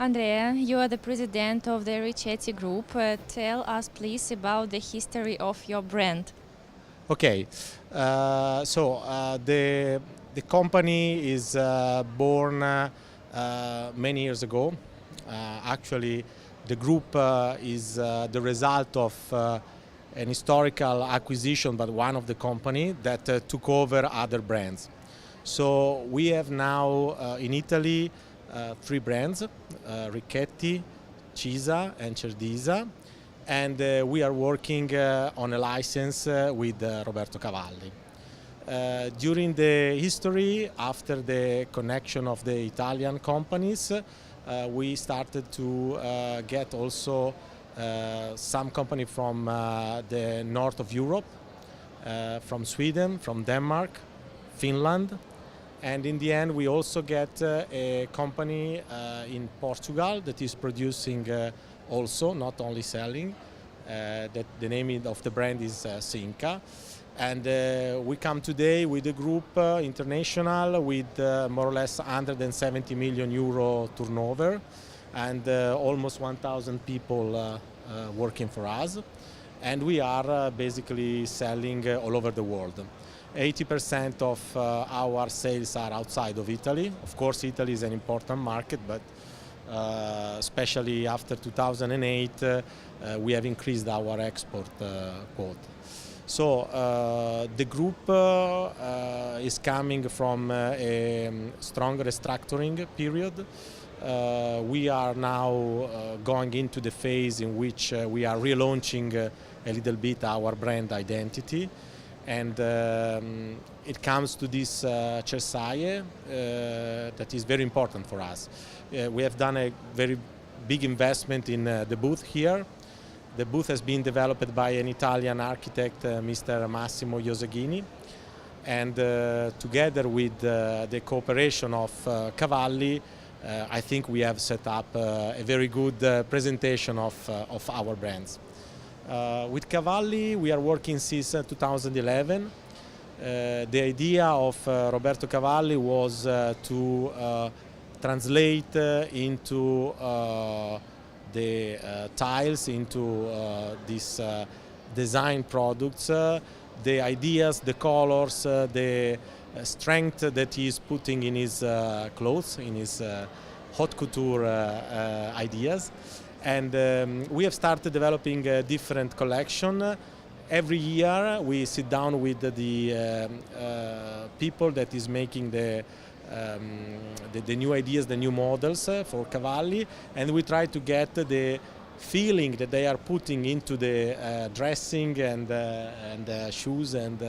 Andrea, you are the president of the Richetti Group. Tell us please about the history of your brand. Okay, the company is born many years ago. Actually, the group is the result of an historical acquisition by one of the company that took over other brands. So we have now in Italy three brands, Ricchetti, Cisa and Cersaie, and we are working on a license with Roberto Cavalli. During the history, after the connection of the Italian companies, we started to get also some company from the north of Europe, from Sweden, from Denmark, Finland, and in the end we also get a company in Portugal that is producing also, not only selling. That the name of the brand is Cinca. And we come today with a group international with more or less 170 million euro turnover and almost 1,000 people working for us. And we are basically selling all over the world. 80% of our sales are outside of Italy. Of course, Italy is an important market, but especially after 2008, we have increased our export quota. So the group is coming from a strong restructuring period. We are now going into the phase in which we are relaunching a little bit our brand identity. And it comes to this Cersaie that is very important for us. We have done a very big investment in the booth here. The booth has been developed by an Italian architect, Mr. Massimo Ioseghini, and together with the cooperation of Cavalli, I think we have set up a very good presentation of our brands. With Cavalli, we are working since 2011. The idea of Roberto Cavalli was to translate into the tiles, into these design products, the ideas, the colors, the strength that he is putting in his clothes, in his haute couture ideas. And we have started developing a different collection. Every year we sit down with the people that is making the new ideas, the new models for Cavalli, and we try to get the feeling that they are putting into the dressing and shoes and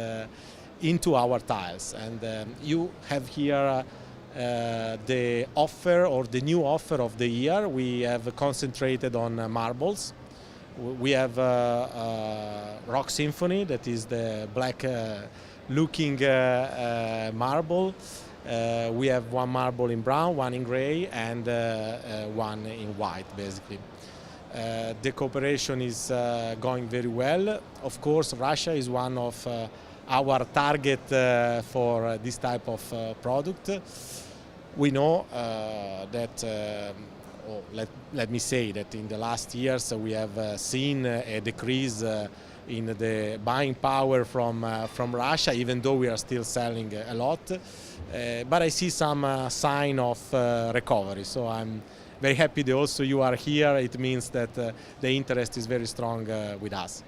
into our tiles. And you have here the offer or the new offer of the year. We have concentrated on marbles. We have Rock Symphony, that is the black looking marble. We have one marble in brown, one in gray, and one in white, basically. The cooperation is going very well. Of course, Russia is one of our target for this type of product. We know that, let me say that in the last years we have seen a decrease in the buying power from Russia, even though we are still selling a lot. But I see some sign of recovery, so I'm very happy that also you are here. It means that the interest is very strong with us.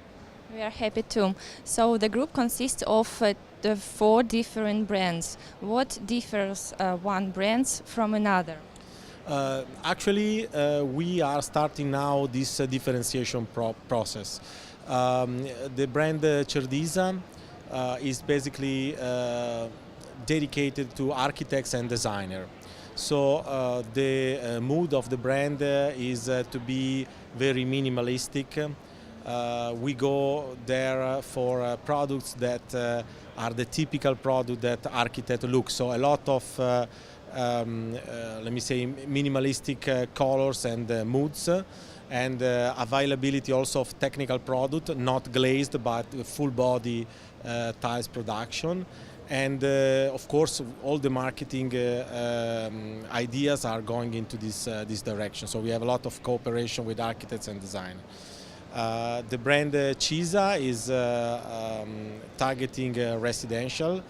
We are happy too. So the group consists of the 4 different brands. What differs one brand from another? Actually, we are starting now this differentiation process. The brand Cersaie is basically dedicated to architects and designers. So the mood of the brand is to be very minimalistic. We go there for products that are the typical product that architect looks. So a lot of let me say minimalistic colors and moods, and availability also of technical product, not glazed but full body tiles production. And of course, all the marketing ideas are going into this direction. So we have a lot of cooperation with architects and designers. The brand Cersaie is targeting residential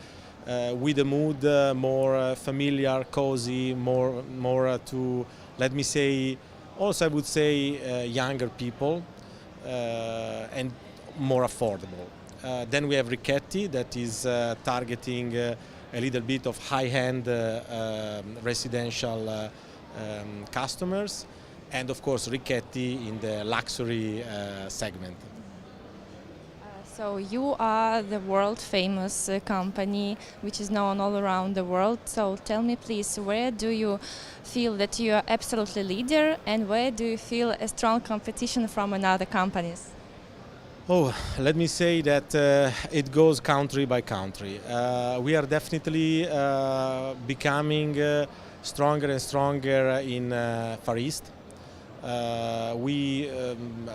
with a mood more familiar, cozy, more to, let me say, also I would say younger people and more affordable. Then we have Ricchetti that is targeting a little bit of high-end residential customers, and of course Ricchetti in the luxury segment. So you are the world famous company which is known all around the world. So tell me please, where do you feel that you are absolutely leader, and where do you feel a strong competition from another companies? Oh, let me say that it goes country by country. We are definitely becoming stronger and stronger in Far East. We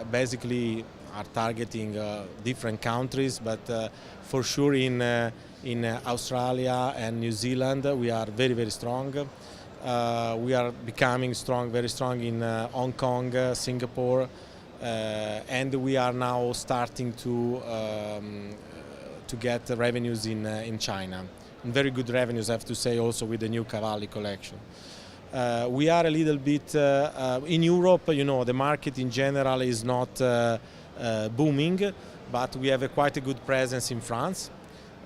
basically are targeting different countries, but for sure in Australia and New Zealand we are very, very strong. We are becoming very strong in Hong Kong, Singapore, and we are now starting to get revenues in China. And very good revenues, I have to say, also with the new Cavalli collection. We are a little bit in Europe. You know, the market in general is not booming, but we have quite a good presence in France.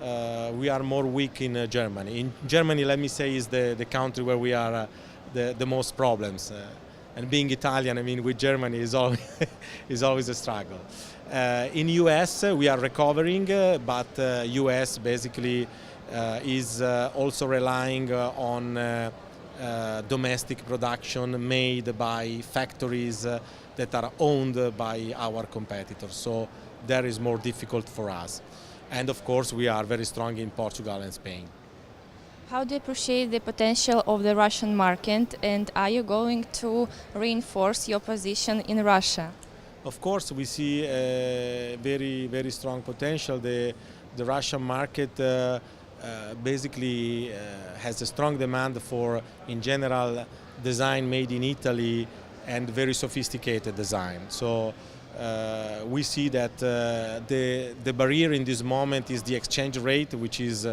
We are more weak in Germany. In Germany, let me say, is the country where we are the most problems. And being Italian, I mean, with Germany is always is always a struggle. In US, we are recovering, but US basically is also relying on domestic production made by factories that are owned by our competitors. So that is more difficult for us. And of course, we are very strong in Portugal and Spain. How do you appreciate the potential of the Russian market, and are you going to reinforce your position in Russia? Of course, we see a very, very strong potential. The Russian market basically has a strong demand for, in general, design made in Italy and very sophisticated design. So we see that the barrier in this moment is the exchange rate, which is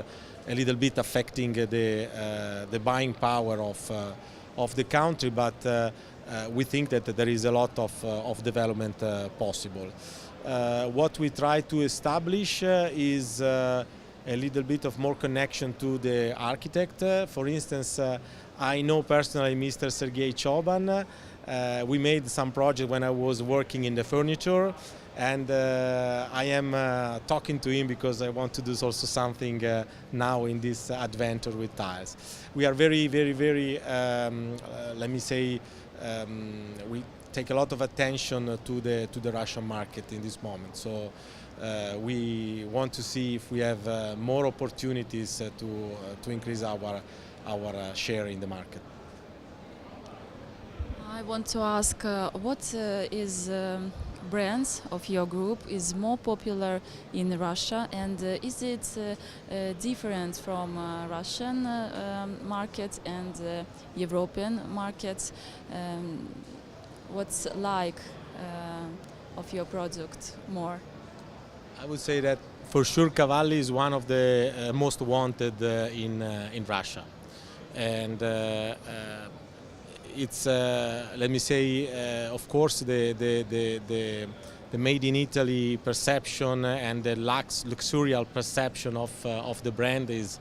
a little bit affecting the buying power of the country, but we think that there is a lot of development possible. What we try to establish is a little bit of more connection to the architect. For instance, I know personally Mr. Sergei Choban. We made some project when I was working in the furniture, and I am talking to him because I want to do also something now in this adventure with tiles. We are very, very, very, let me say, we take a lot of attention to the Russian market in this moment. So we want to see if we have more opportunities to increase our share in the market. I want to ask what is brands of your group is more popular in Russia, and is it different from Russian market and European markets? What's like of your product more? I would say that for sure Cavalli is one of the most wanted in Russia, and it's let me say of course the made in Italy perception and the luxurial perception of the brand is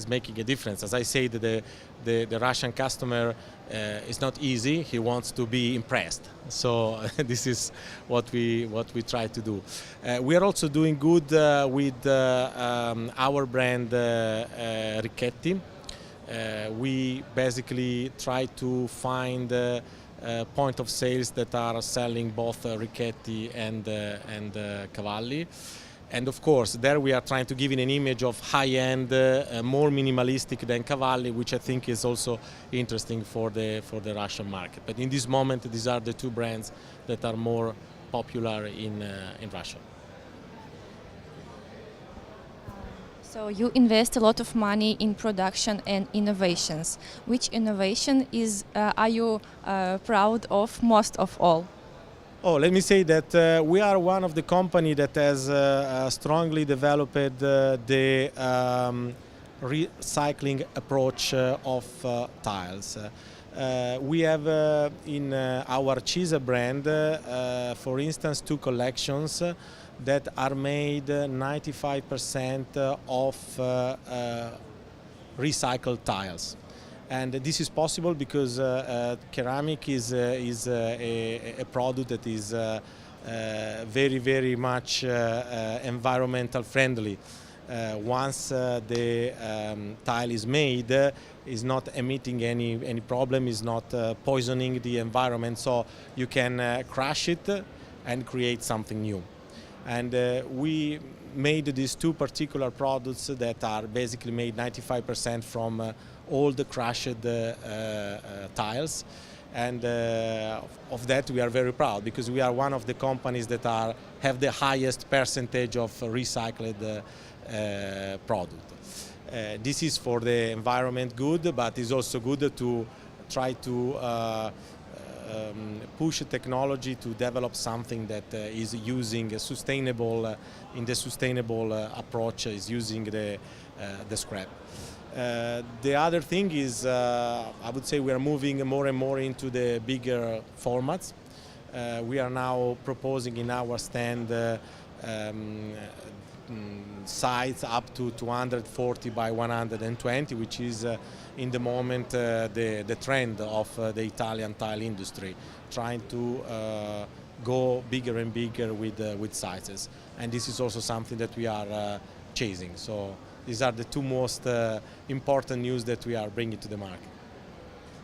making a difference. As I said, the Russian customer is not easy. He wants to be impressed. So this is what we try to do. We are also doing good with our brand Ricchetti. We basically try to find point of sales that are selling both Ricchetti and Cavalli. And of course, there we are trying to give an image of high-end, more minimalistic than Cavalli, which I think is also interesting for the Russian market. But in this moment, these are the two brands that are more popular in Russia. So you invest a lot of money in production and innovations. Which innovation are you proud of most of all? Oh, let me say that we are one of the company that has strongly developed the recycling approach of tiles. We have in our ARTCER brand, for instance, two collections that are made 95% of recycled tiles. And this is possible because ceramic is a product that is very, very much environmental friendly. Once the tile is made, is not emitting any problem, is not poisoning the environment, so you can crush it and create something new. And we made these two particular products that are basically made 95% from all the crushed tiles, and of that we are very proud because we are one of the companies that have the highest percentage of recycled product. This is for the environment good, but it's also good to try to push technology to develop something that is using a sustainable, in the sustainable approach is using the scrap. The other thing is, I would say we are moving more and more into the bigger formats. We are now proposing in our stand sites up to 240 by 120, which is in the moment the trend of the Italian tile industry, trying to go bigger and bigger with sizes. And this is also something that we are chasing. So these are the two most important news that we are bringing to the market.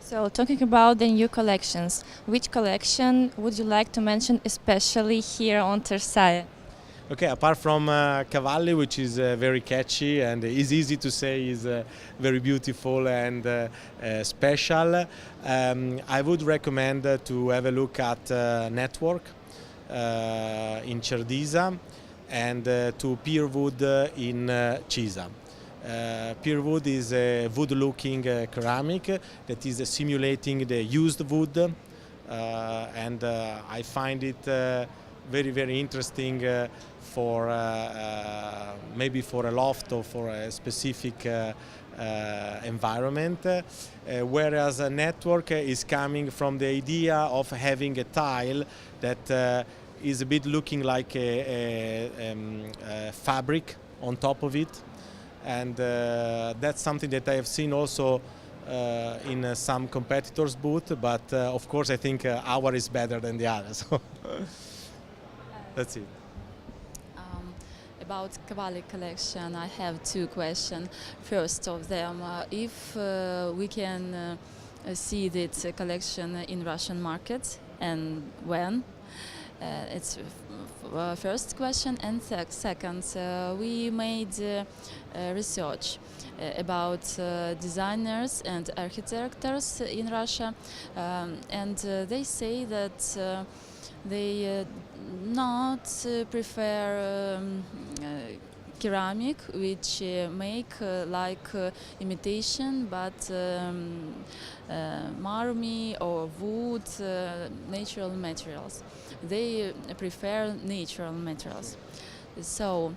So talking about the new collections, which collection would you like to mention especially here on Cersaie? Okay, apart from Cavalli, which is very catchy and is easy to say, is very beautiful and special, I would recommend to have a look at Network in Cerdisa and to Pierwood in Cisa. Pierwood is a wood-looking ceramic that is simulating the used wood, and I find it very, very interesting for maybe for a loft or for a specific environment, whereas a Network is coming from the idea of having a tile that is a bit looking like a fabric on top of it, and that's something that I have seen also in some competitors' booth, but of course I think our is better than the others. That's it. About Cavalli collection, I have two questions. First of them, if we can see this collection in Russian market and when? It's first question. And second, we made research about designers and architects in Russia, and they say that they not prefer ceramic, which make like imitation, but marmy or wood, natural materials. They prefer natural materials. So,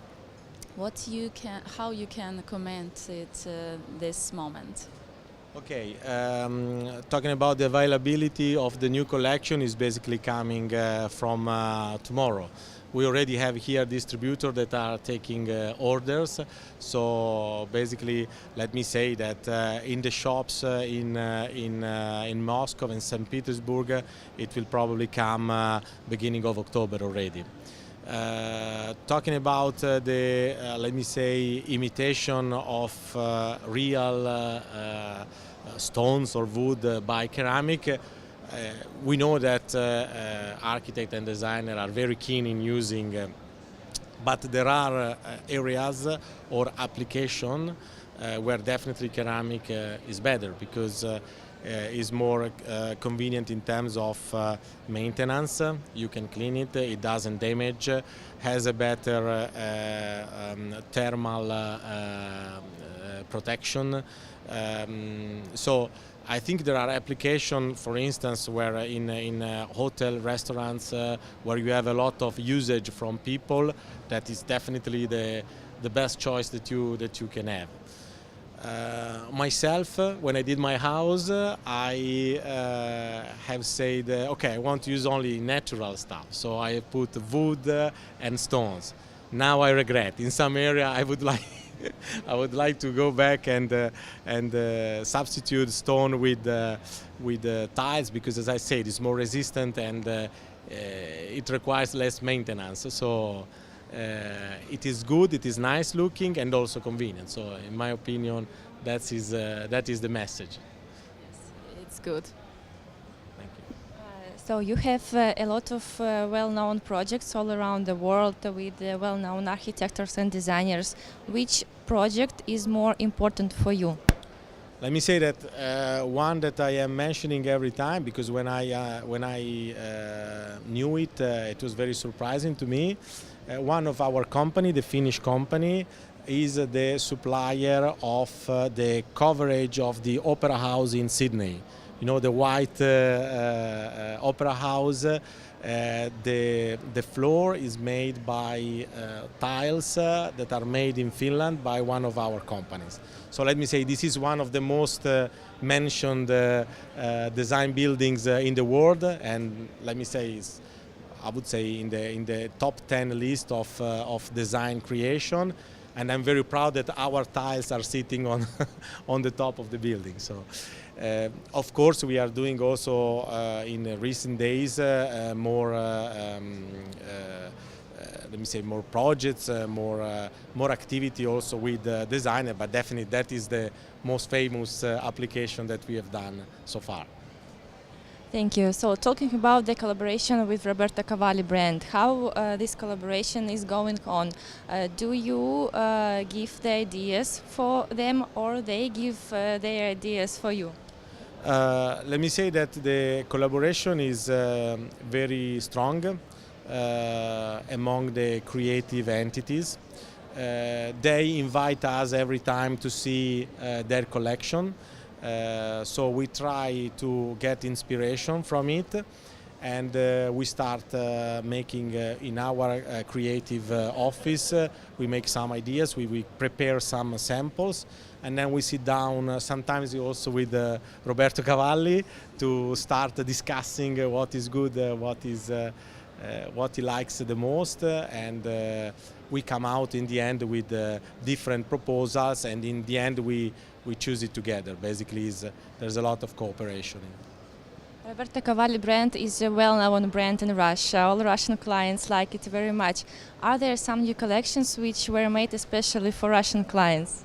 how you can comment it this moment? Okay, talking about the availability of the new collection is basically coming from tomorrow. We already have here distributors that are taking orders. So basically, let me say that in the shops in Moscow and St. Petersburg, it will probably come beginning of October already. Talking about the, let me say, imitation of real stones or wood by ceramic, we know that architects and designers are very keen in using, but there are areas or application where definitely ceramic is better, because is more convenient in terms of maintenance. You can clean it, it doesn't damage, has a better thermal protection. So I think there are applications, for instance, where in hotel restaurants where you have a lot of usage from people, that is definitely the best choice that you can have. Myself, when I did my house, I have said, okay, I want to use only natural stuff. So I put wood and stones. Now I regret. In some area, I would like, I would like to go back and substitute stone with tiles, because, as I said, it's more resistant and it requires less maintenance. So. It is good, it is nice looking, and also convenient. So, in my opinion, that is the message. Yes, it's good. Thank you. So you have a lot of well-known projects all around the world with well-known architects and designers. Which project is more important for you? Let me say that one that I am mentioning every time, because when I knew it, it was very surprising to me. One of our company, the Finnish company, is the supplier of the coverage of the Opera House in Sydney. You know, the white Opera House. The floor is made by tiles that are made in Finland by one of our companies. So let me say, this is one of the most mentioned design buildings in the world, and let me say, I would say in the top 10 list of design creation, and I'm very proud that our tiles are sitting on on the top of the building. So, of course, we are doing also in recent days more. Let me say, more projects, more activity also with the designer, but definitely that is the most famous application that we have done so far. Thank you. So talking about the collaboration with Roberto Cavalli brand, how this collaboration is going on? Do you give the ideas for them, or they give their ideas for you? Let me say that the collaboration is very strong among the creative entities. They invite us every time to see their collection. So we try to get inspiration from it, and we start making in our creative office. We make some ideas, we prepare some samples, and then we sit down sometimes also with Roberto Cavalli to start discussing what is good, what he likes the most, and we come out in the end with different proposals, and in the end we choose it together. Basically, there's a lot of cooperation. Roberto Cavalli brand is a well-known brand in Russia. All Russian clients like it very much. Are there some new collections which were made especially for Russian clients?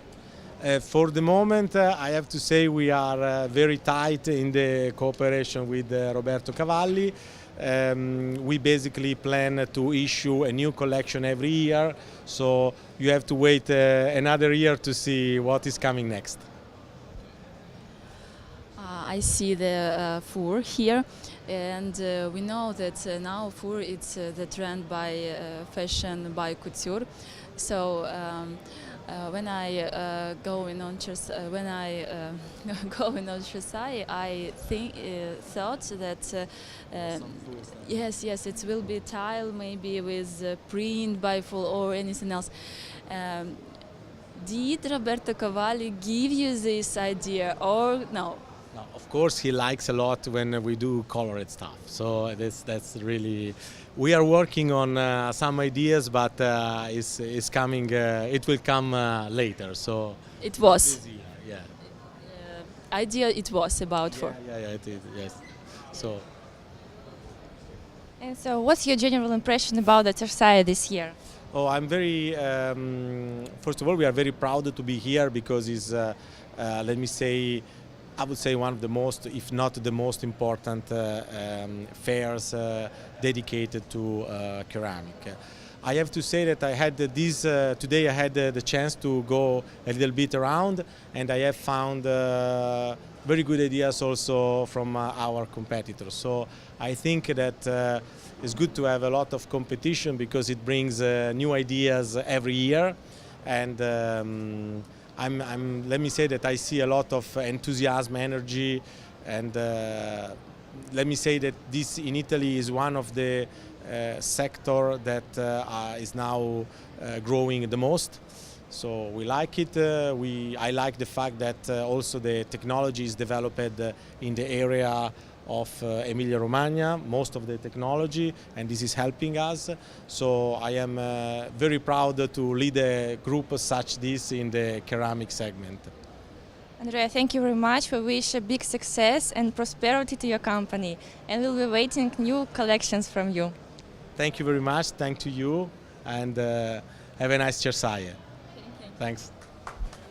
For the moment, I have to say we are very tight in the cooperation with Roberto Cavalli. We basically plan to issue a new collection every year, so you have to wait another year to see what is coming next. I see the fur here, and we know that now fur it's the trend by fashion, by couture. So when I go in on Cersaie, I thought that yes, it will be tile maybe with print by full or anything else. Did Roberto Cavalli give you this idea or no? No, of course, he likes a lot when we do colored stuff. So that's really. We are working on some ideas, but it's coming. It will come later. So it was. This year, yeah. Idea it was about for. Yeah, it is. Yes. So. And so, what's your general impression about the Cersaie this year? Oh, I'm very. First of all, we are very proud to be here because it's. Let me say. I would say one of the most, if not the most important fairs dedicated to ceramic. I have to say that I had this today. I had the chance to go a little bit around, and I have found very good ideas also from our competitors. So I think that it's good to have a lot of competition because it brings new ideas every year, and let me say that I see a lot of enthusiasm, energy, and let me say that this in Italy is one of the sector that is now growing the most. So we like it. I like the fact that also the technology is developed in the area of Emilia-Romagna, most of the technology, and this is helping us. So I am very proud to lead a group such this in the ceramic segment. Andrea, thank you very much. We wish a big success and prosperity to your company, and we'll be waiting new collections from you. Thank you very much. Thank to you, and have a nice Cersaie. Thanks.